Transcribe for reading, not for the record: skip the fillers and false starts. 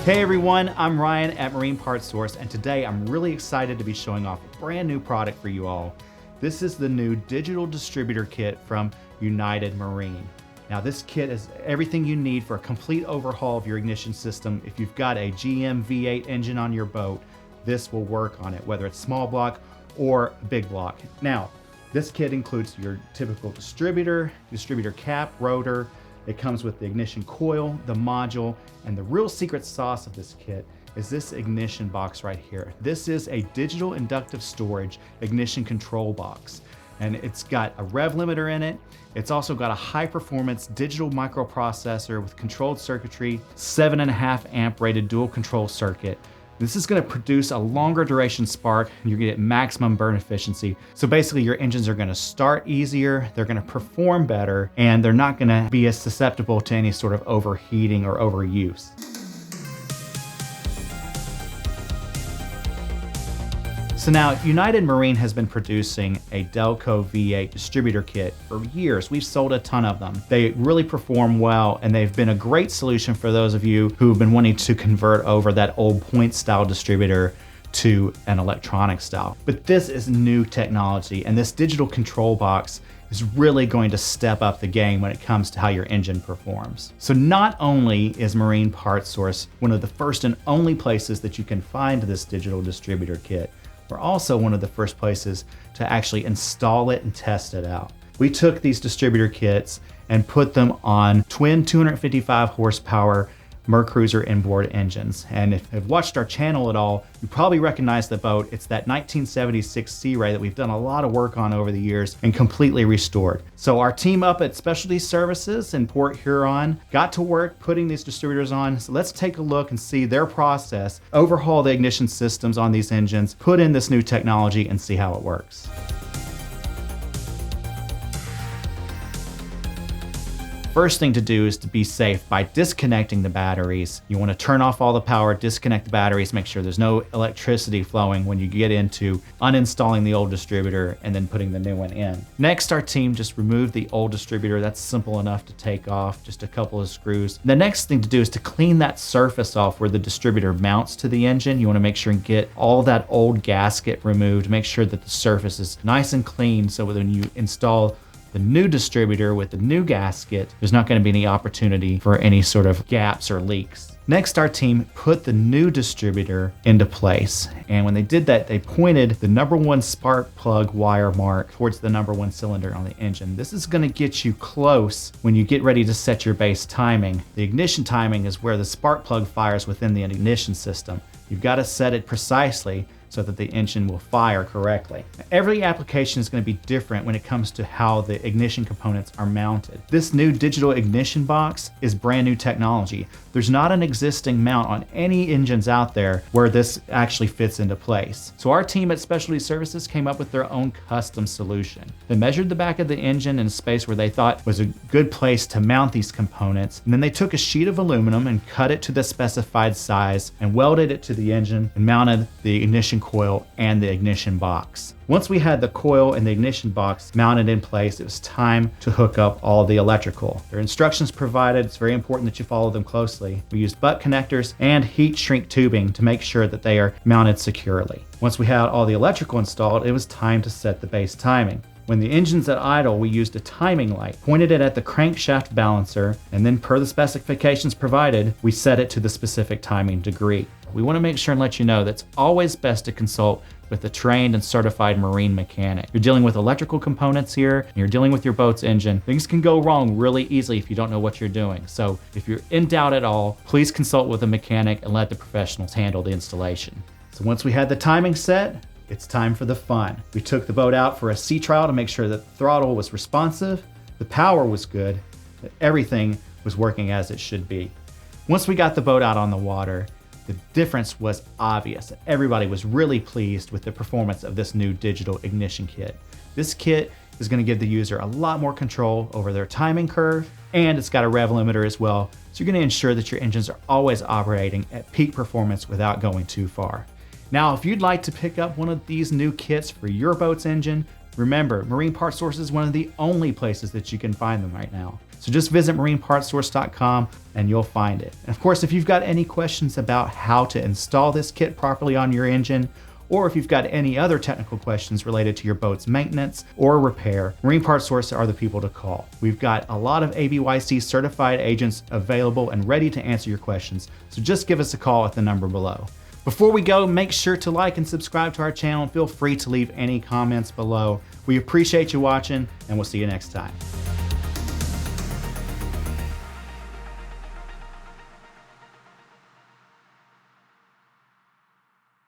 Hey everyone, I'm Ryan at Marine Parts Source, and today I'm really excited to be showing off a brand new product for you all. This is the new Digital Distributor Kit from United Marine. Now this kit is everything you need for a complete overhaul of your ignition system. If you've got a GM V8 engine on your boat, this will work on it, whether it's small block or big block. Now, this kit includes your typical distributor cap, rotor. It comes with the ignition coil, the module, and the real secret sauce of this kit is this ignition box right here. This is a digital inductive storage ignition control box, and it's got a rev limiter in it. It's also got a high performance digital microprocessor with controlled circuitry, 7.5 amp rated dual control circuit. This is going to produce a longer duration spark, and you're going to get maximum burn efficiency. So basically your engines are going to start easier, they're going to perform better, and they're not going to be as susceptible to any sort of overheating or overuse. So now, United Marine has been producing a Delco V8 distributor kit for years. We've sold a ton of them. They really perform well, and they've been a great solution for those of you who've been wanting to convert over that old point style distributor to an electronic style. But this is new technology, and this digital control box is really going to step up the game when it comes to how your engine performs. So not only is Marine Parts Source one of the first and only places that you can find this digital distributor kit, we're also one of the first places to actually install it and test it out. We took these distributor kits and put them on twin 255 horsepower Mercruiser inboard engines. And if you've watched our channel at all, you probably recognize the boat. It's that 1976 Sea Ray that we've done a lot of work on over the years and completely restored. So our team up at Specialty Services in Port Huron got to work putting these distributors on. So let's take a look and see their process, overhaul the ignition systems on these engines, put in this new technology, and see how it works. First thing to do is to be safe by disconnecting the batteries. You want to turn off all the power, disconnect the batteries, make sure there's no electricity flowing when you get into uninstalling the old distributor and then putting the new one in. Next, our team just removed the old distributor. That's simple enough to take off, just a couple of screws. The next thing to do is to clean that surface off where the distributor mounts to the engine. You want to make sure and get all that old gasket removed, make sure that the surface is nice and clean so when you install the new distributor with the new gasket, there's not going to be any opportunity for any sort of gaps or leaks. Next, our team put the new distributor into place. And when they did that, they pointed the #1 spark plug wire mark towards the #1 cylinder on the engine. This is going to get you close when you get ready to set your base timing. The ignition timing is where the spark plug fires within the ignition system. You've got to set it precisely so that the engine will fire correctly. Every application is going to be different when it comes to how the ignition components are mounted. This new digital ignition box is brand new technology. There's not an existing mount on any engines out there where this actually fits into place. So our team at Specialty Services came up with their own custom solution. They measured the back of the engine in a space where they thought was a good place to mount these components, and then they took a sheet of aluminum and cut it to the specified size and welded it to the engine and mounted the ignition coil and the ignition box. Once we had the coil and the ignition box mounted in place, it was time to hook up all the electrical. There are instructions provided. It's very important that you follow them closely. We used butt connectors and heat shrink tubing to make sure that they are mounted securely. Once we had all the electrical installed, it was time to set the base timing. When the engine's at idle, we used a timing light, pointed it at the crankshaft balancer, and then per the specifications provided, we set it to the specific timing degree. We want to make sure and let you know that it's always best to consult with a trained and certified marine mechanic. You're dealing with electrical components here, and you're dealing with your boat's engine. Things can go wrong really easily if you don't know what you're doing. So if you're in doubt at all, please consult with a mechanic and let the professionals handle the installation. So once we had the timing set, it's time for the fun. We took the boat out for a sea trial to make sure that the throttle was responsive, the power was good, that everything was working as it should be. Once we got the boat out on the water, the difference was obvious. Everybody was really pleased with the performance of this new digital ignition kit. This kit is going to give the user a lot more control over their timing curve, and it's got a rev limiter as well, so you're going to ensure that your engines are always operating at peak performance without going too far. Now, if you'd like to pick up one of these new kits for your boat's engine, Remember, Marine Parts Source is one of the only places that you can find them right now. So just visit marinepartsource.com and you'll find it. And of course, if you've got any questions about how to install this kit properly on your engine, or if you've got any other technical questions related to your boat's maintenance or repair, Marine Parts Source are the people to call. We've got a lot of ABYC certified agents available and ready to answer your questions, so just give us a call at the number below. Before we go, make sure to like and subscribe to our channel and feel free to leave any comments below. We appreciate you watching, and we'll see you next time.